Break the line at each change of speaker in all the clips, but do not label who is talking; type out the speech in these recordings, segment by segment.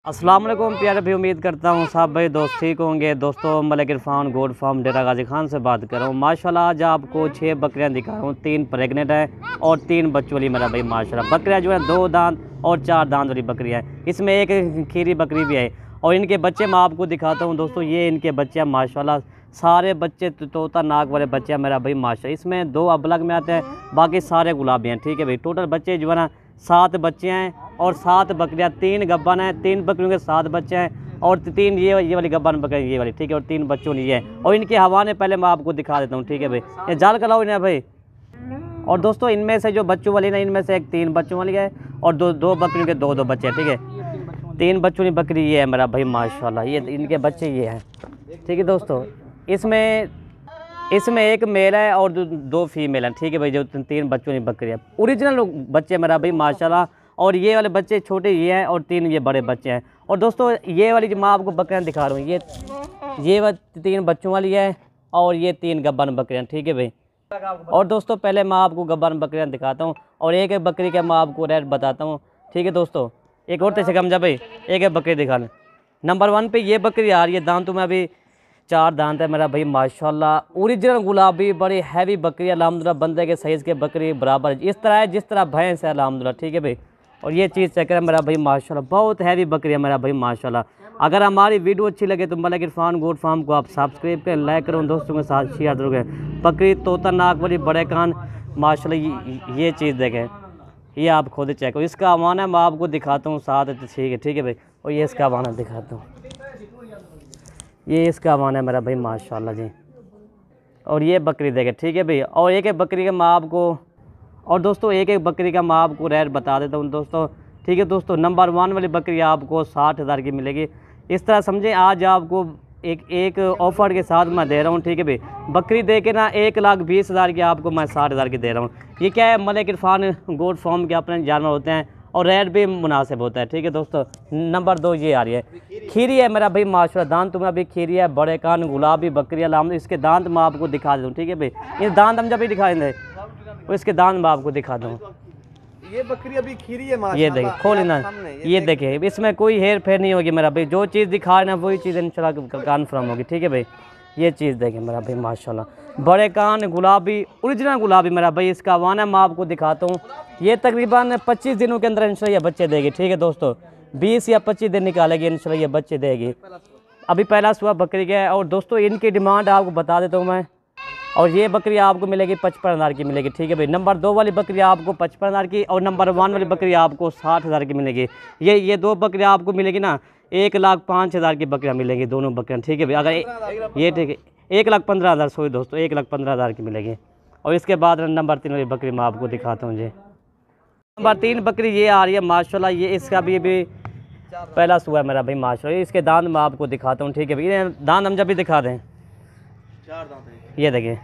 अस्सलाम वालेकुम प्यारे भी, उम्मीद करता हूँ सब भाई दोस्त ठीक होंगे। दोस्तों मलिक इरफान गोड फार्म डेरा गाजी खान से बात कर रहा हूँ। माशाल्लाह आज आपको 6 बकरियाँ दिखा रहा हूँ। 3 प्रेग्नेंट हैं और 3 बच्चों वाली मेरा भाई माशाल्लाह। बकरियाँ जो है 2 दांत और 4 दांत वाली बकरियाँ हैं। इसमें एक खीरी बकरी भी है और इनके बच्चे मैं आपको दिखाता हूँ। दोस्तों ये इनके बच्चे हैं माशाल्लाह, सारे बच्चे तोता नाक वाले बच्चे हैं मेरा भाई माशाल्लाह। इसमें 2 अबलग में आते हैं, बाकी सारे गुलाबी हैं। ठीक है भाई, टोटल बच्चे जो है ना 7 बच्चे हैं और 7 बकरियाँ, 3 गब्बन हैं। 3 बकरियों के 7 बच्चे हैं और 3 ये वाली गब्बन बकरी ये वाली। ठीक है, और 3 बच्चों ने ये है। और इनके हवाने पहले मैं आपको दिखा देता हूँ। ठीक है भाई, ये जाल कराओ इन्हें भाई। और दोस्तों इनमें से जो बच्चों वाली ना, इनमें से एक 3 बच्चों वाली है और दो बकरियों के 2 बच्चे हैं। ठीक है, 3 बच्चों की बकरी ये है मेरा भाई माशाल्लाह। ये इनके बच्चे ये हैं। ठीक है दोस्तों, इसमें एक मेल है और 2 फीमेल हैं। ठीक है भाई, जो 3 बच्चों की बकरी है ओरिजिनल बच्चे मेरा भाई माशाल्लाह। और ये वाले बच्चे छोटे ये हैं और 3 ये बड़े बच्चे हैं। और दोस्तों ये वाली जो मैं आपको बकरियाँ दिखा रहा हूँ, ये 3 बच्चों वाली है और ये 3 गब्बन बकरियाँ। ठीक है भाई, और दोस्तों पहले मैं आपको गब्बन बकरियाँ दिखाता हूँ और एक बकरी का मैं आपको रेट बताता हूँ। ठीक है दोस्तों, एक और से कमजा भाई, एक बकरी दिखा लें। नंबर 1 पे ये बकरी आ रही है। दांतों में अभी 4 दांत है मेरा भाई माशाल्लाह। ओरिजिनल गुलाबी बड़ी हैवी बकरी है अल्हम्दुलिल्लाह। बंदे के साइज़ के बकरी बराबर इस तरह है जिस तरह भैंस है अल्हम्दुलिल्लाह। ठीक है भाई, और ये चीज़ चेक है मेरा भाई माशाल्लाह, बहुत हैवी बकरी है मेरा भाई माशाल्लाह। अगर हमारी वीडियो अच्छी लगे तो मलिक इरफान गोड फार्म को आप सब्सक्राइब करें, लाइक करें, दोस्तों के साथ शेयर जरूर करें। बकरी तोता नाक वाली बड़े कान माशाल्लाह। ये चीज़ देखें, ये आप खुद चेक करो। इसका हवाना मैं आपको दिखाता हूँ साथ। ठीक है भाई, और ये इसका हवाना दिखाता हूँ। ये इसका हवाना है मेरा भाई माशाल्लाह जी। और ये बकरी देखें। ठीक है भाई, और एक बकरी का मैं आपको एक बकरी का मैं आपको रेट बता देता हूँ दोस्तों। ठीक है दोस्तों, नंबर 1 वाली बकरी आपको 60,000 की मिलेगी। इस तरह समझें, आज आपको एक ऑफर के साथ मैं दे रहा हूँ। ठीक है भाई, बकरी दे के ना 1,20,000 की आपको मैं 60,000 की दे रहा हूँ। ये क्या है, मलिक इरफान गोड फार्म के अपने जानवर होते हैं और रेट भी मुनासिब होता है। ठीक है दोस्तों, नंबर 2 ये आ रही है, खीरी है मेरा भाई माशाल्लाह। दांत तुम्हें अभी खीरी है, बड़े कान, गुलाबी बकरी अल्हम्दुलिल्लाह। इसके दांत मैं आपको दिखा दूँ। ठीक है भाई, ये दांत हम जब भी दिखा देंगे तो इसके दांत मैं आपको दिखा दूँ।
ये बकरी अभी खीरी है माशाल्लाह।
ये देखिए, खोल ना, ये देखिए, इसमें कोई हेर फेर नहीं होगी मेरा भाई। जो चीज़ दिखा रहे ना वही चीज़ इंशाल्लाह कन्फर्म होगी। ठीक है भाई, ये चीज़ देखें मेरा भाई माशाल्लाह, बड़े कान, गुलाबी, ओरिजिनल गुलाबी मेरा भाई। इसका वाना मैं आपको दिखाता हूँ। ये तकरीबन 25 दिनों के अंदर इंशाल्लाह ये बच्चे देगी। ठीक है दोस्तों, 20 या 25 दिन निकालेगी इंशाल्लाह ये बच्चे देगी। अभी पहला सुबह बकरी का है। और दोस्तों इनकी डिमांड आपको बता देता हूँ मैं। और ये बकरी आपको मिलेगी 55,000 की मिलेगी। ठीक है भाई, नंबर 2 वाली बकरी आपको 55,000 की और नंबर 1 वाली बकरी आपको 60,000 की मिलेगी। ये 2 बकरियाँ आपको मिलेगी ना 1,05,000 की बकरियाँ मिलेंगी, दोनों बकरियाँ। ठीक है भाई, अगर ये ठीक है 1,15,000, सॉरी दोस्तों 1,15,000 की मिलेगी। और इसके बाद नंबर 3 वाली बकरी मैं आपको दिखाता हूँ जी। नंबर 3 बकरी ये आ रही है माशाल्लाह। ये इसका भी पहला सुबह है मेरा भाई माशाल्लाह। इसके दांत मैं आपको दिखाता हूँ। ठीक है भाई, दांत हम जब भी दिखा दें।
4 दांत है।
ये देखिए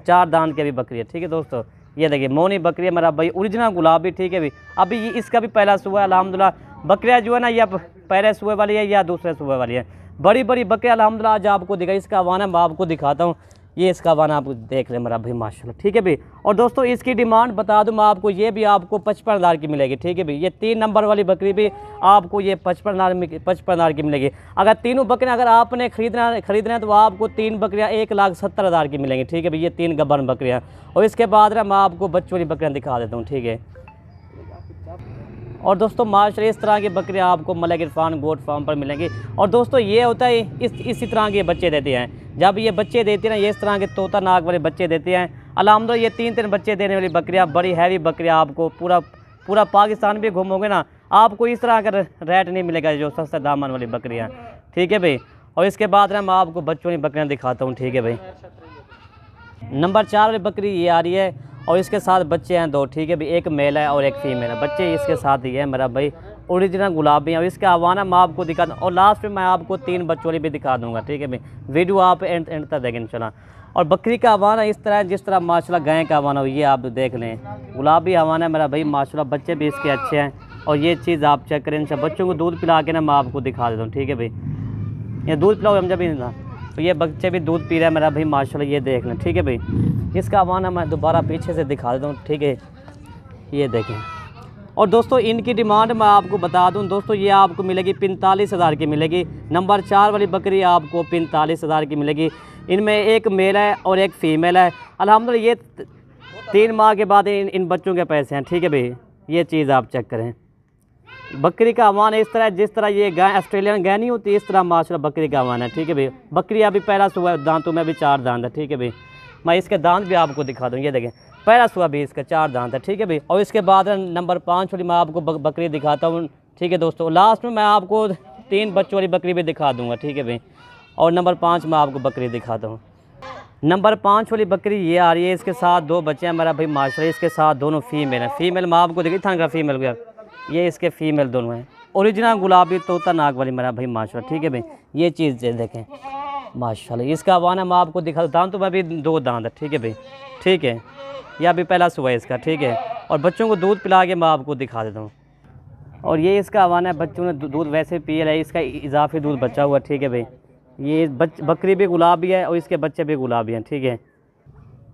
4 दांत की भी बकरी है। ठीक है दोस्तों, ये देखिए मोनी बकरी है मेरा भाई, ओरिजिनल गुलाबी। ठीक है भाई, अभी इसका भी पहला सुबह है अल्हम्दुलिल्लाह। बकरियाँ जो है ना, या पहले सुबह वाली है या दूसरे सुबह वाली है। बड़ी बड़ी बकरियाँ अल्हम्दुलिल्लाह आज आपको दिखा। इसका वाना मैं आपको दिखाता हूँ। ये इसका वाना आप देख लें मेरा भाई माशाल्लाह। ठीक है भाई, और दोस्तों इसकी डिमांड बता दूँ मैं आपको, ये भी आपको 55,000 की मिलेगी। ठीक है भाई, ये 3 नंबर वाली बकरी भी आपको ये 55,000 की मिलेगी। अगर तीनों बकरियाँ अगर आपने खरीदना है तो आपको 3 बकरियाँ 1,70,000 की मिलेंगी। ठीक है भाई, ये 3 गब्बन बकरियाँ। और इसके बाद ना मैं आपको बच्चों वाली बकरियाँ दिखा देता हूँ। ठीक है, और दोस्तों माशाल्लाह इस तरह की बकरियाँ आपको मलिक इरफान गोड फार्म पर मिलेंगी। और दोस्तों ये होता है इसी तरह के बच्चे देते हैं। जब ये बच्चे देते हैं ना, ये इस तरह के तोता नाक वाले बच्चे देते हैं अल्हम्दुलिल्लाह। ये 3 बच्चे देने वाली बकरियाँ, बड़ी हैवी बकरियाँ, आपको पूरा पाकिस्तान भी घूमोगे ना आपको इस तरह का रेट नहीं मिलेगा जो सस्ते दामन वाली बकरियाँ। ठीक है भाई, और इसके बाद ना मैं आपको बच्चों की बकरियाँ दिखाता हूँ। ठीक है भाई, नंबर 4 वाली बकरी ये आ रही है और इसके साथ बच्चे हैं 2। ठीक है भाई, एक मेल है और एक फीमेल है। बच्चे इसके साथ ही है मेरा भाई, ओरिजिनल गुलाबी है। और इसका हवाना मैं आपको दिखा दूँ और लास्ट में मैं आपको 3 बच्चों वाली भी दिखा दूँगा। ठीक है भाई, वीडियो आप एंड तक देखें इंशाल्लाह। और बकरी का हवाना इस तरह जिस तरह माशाल्लाह गाय का हवाना हो, ये आप देख लें, गुलाबी हवाना है मेरा भाई माशाल्लाह। बच्चे भी इसके अच्छे हैं और ये चीज़ आप चेक करें इंशाल्लाह। बच्चों को दूध पिला के ना मैं आपको दिखा देता हूँ। ठीक है भाई, ये दूध पिलाओ हम जब भी ना, तो ये बच्चे भी दूध पी रहे हैं मेरा भाई माशाल्लाह। ये देख लें। ठीक है भाई, इसका हवाना मैं दोबारा पीछे से दिखा देता हूँ। ठीक है, ये देखें। और दोस्तों इनकी डिमांड मैं आपको बता दूं दोस्तों, ये आपको मिलेगी 45,000 की मिलेगी। नंबर 4 वाली बकरी आपको 45,000 की मिलेगी। इनमें एक मेल है और एक फ़ीमेल है। अल्हम्दुलिल्लाह ये 3 माह के बाद इन बच्चों के पैसे हैं, ठीक है भाई। ये चीज़ आप चेक करें। बकरी का आवान है इस तरह, जिस तरह ये गाय ऑस्ट्रेलियन गाय नहीं होती, इस तरह माशाल्लाह बकरी का आवान है, ठीक है भाई। बकरी अभी पहला सुबह दांतों में भी 4 दांत है, ठीक है भाई। मैं इसके दांत भी आपको दिखा दूँ, ये देखें पहला सुबह भी इसका 4 दांत है, ठीक है भाई। और इसके बाद नंबर 5 वाली मैं आपको बकरी दिखाता हूँ, ठीक है दोस्तों। लास्ट में मैं आपको 3 बच्चों वाली बकरी भी दिखा दूँगा, ठीक है भाई। और नंबर 5 में आपको बकरी दिखाता हूँ। नंबर 5 वाली बकरी ये आ रही है, इसके साथ 2 बच्चे हैं मेरा भाई माशाल्लाह। इसके साथ दोनों फीमेल हैं। फीमेल मैं आपको देखी था फीमेल का, ये इसके फीमेल दोनों हैं। ओरिजिनल गुलाबी तोता नाक वाली मेरा भाई माशाल्लाह, ठीक है भाई। ये चीज़ देखें माशाल्लाह। इसका वाना मैं आपको दिखा देता हूँ, तो मैं भी 2 दांत है, ठीक है भाई, ठीक है। यह अभी पहला सुबह इसका, ठीक है। और बच्चों को दूध पिला के मैं आपको दिखा देता हूँ। और ये इसका आवाना है, बच्चों ने दूध वैसे पिए है, इसका इजाफी दूध बचा हुआ, ठीक है भाई। ये बकरी भी गुलाबी है और इसके बच्चे भी गुलाबी हैं, ठीक है।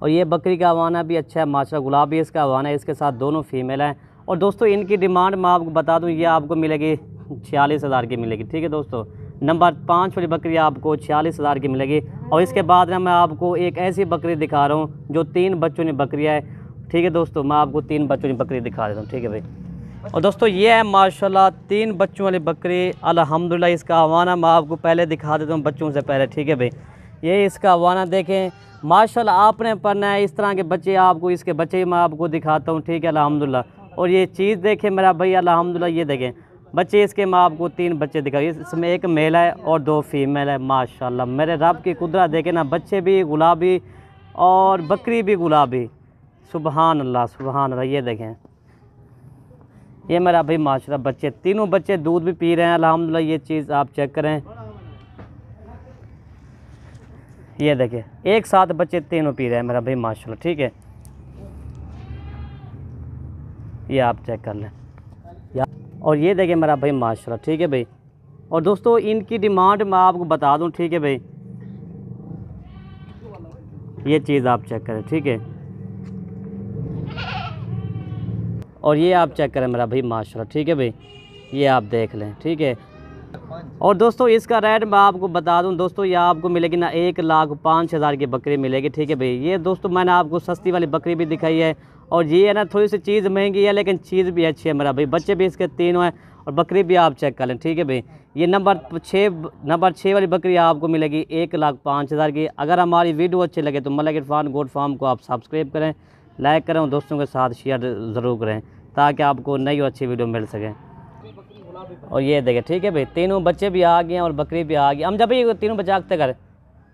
और ये बकरी का आवाना भी अच्छा है माशाल्लाह, गुलाबी इसका आवाना है। इसके साथ दोनों फीमेल हैं। और दोस्तों इनकी डिमांड मैं आपको बता दूं, ये आपको मिलेगी 46,000 की मिलेगी, ठीक है दोस्तों। नंबर 5 वाली बकरी आपको 46,000 की मिलेगी। और इसके बाद ना मैं आपको एक ऐसी बकरी दिखा रहा हूँ जो 3 बच्चों की बकरी है, ठीक है दोस्तों। मैं आपको 3 बच्चों की बकरी दिखा देता हूँ, ठीक है भाई। और दोस्तों ये है माशाल्लाह 3 बच्चों वाली बकरी अल्हम्दुलिल्लाह। इसका आवाना मैं आपको पहले दिखा देता हूँ बच्चों से पहले, ठीक है भाई। ये इसका आवाना देखें माशाल्लाह, आपने पढ़ना है इस तरह के बच्चे, आपको इसके बच्चे मैं आपको दिखाता हूँ, ठीक है अल्हम्दुलिल्लाह। और ये चीज़ देखें मेरा भाई अल्हम्दुलिल्लाह, ये देखें बच्चे इसके, मैं आपको 3 बच्चे दिखाई। इसमें एक मेल है और 2 फीमेल है माशाल्लाह। मेरे रब की कुदरत देखें ना, बच्चे भी गुलाबी और बकरी भी गुलाबी, सुबहान अल्लाह सुबहान अल्लाह। ये देखें ये मेरा भाई माशाल्लाह बच्चे, तीनों बच्चे दूध भी पी रहे हैं अल्हम्दुलिल्लाह। ये चीज़ आप चेक करें, ये देखें एक साथ बच्चे तीनों पी रहे हैं मेरा भाई माशाल्लाह, ठीक है। ये आप चेक कर लें। और ये देखें मेरा भाई माशाल्लाह, ठीक है भाई। और दोस्तों इनकी डिमांड मैं आपको बता दूं, ठीक है भाई। ये चीज़ आप चेक करें, ठीक है। और ये आप चेक करें मेरा भाई माशाल्लाह, ठीक है भाई। ये आप देख लें, ठीक है। और दोस्तों इसका रेट मैं आपको बता दूं दोस्तों, ये आपको मिलेगी ना 1,05,000 की बकरी मिलेगी, ठीक है भाई। ये दोस्तों मैंने आपको सस्ती वाली बकरी भी दिखाई है। और ये है ना थोड़ी सी चीज़ महंगी है, लेकिन चीज़ भी अच्छी है मेरा भाई। बच्चे भी इसके 3 हैं और बकरी भी आप चेक कर लें, ठीक है भाई। ये नंबर 6 वाली बकरी आपको मिलेगी 1,05,000 की। अगर हमारी वीडियो अच्छी लगे तो मलिक इरफान गोट फार्म को आप सब्सक्राइब करें, लाइक करें और दोस्तों के साथ शेयर ज़रूर करें, ताकि आपको नई और अच्छी वीडियो मिल सके। और ये देखें, ठीक है भाई, तीनों बच्चे भी आ गए हैं और बकरी भी आ गई। हम जब भी तीनों बच्चे आगते कर,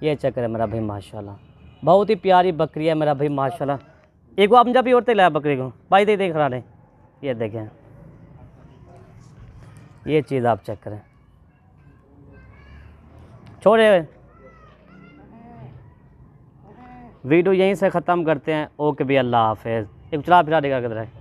ये चेक करें मेरा भाई माशाल्लाह, बहुत ही प्यारी बकरी है मेरा भाई माशाल्लाह। एक वो हम जब भी उड़ते लाया बकरी को भाई दे देख रहा है। ये देखें ये चीज़ आप चेक करें। छोड़े वीडियो यहीं से ख़त्म करते हैं। ओके भी, अल्लाह हाफ़िज़। एक चला फिरा देगा किधर है।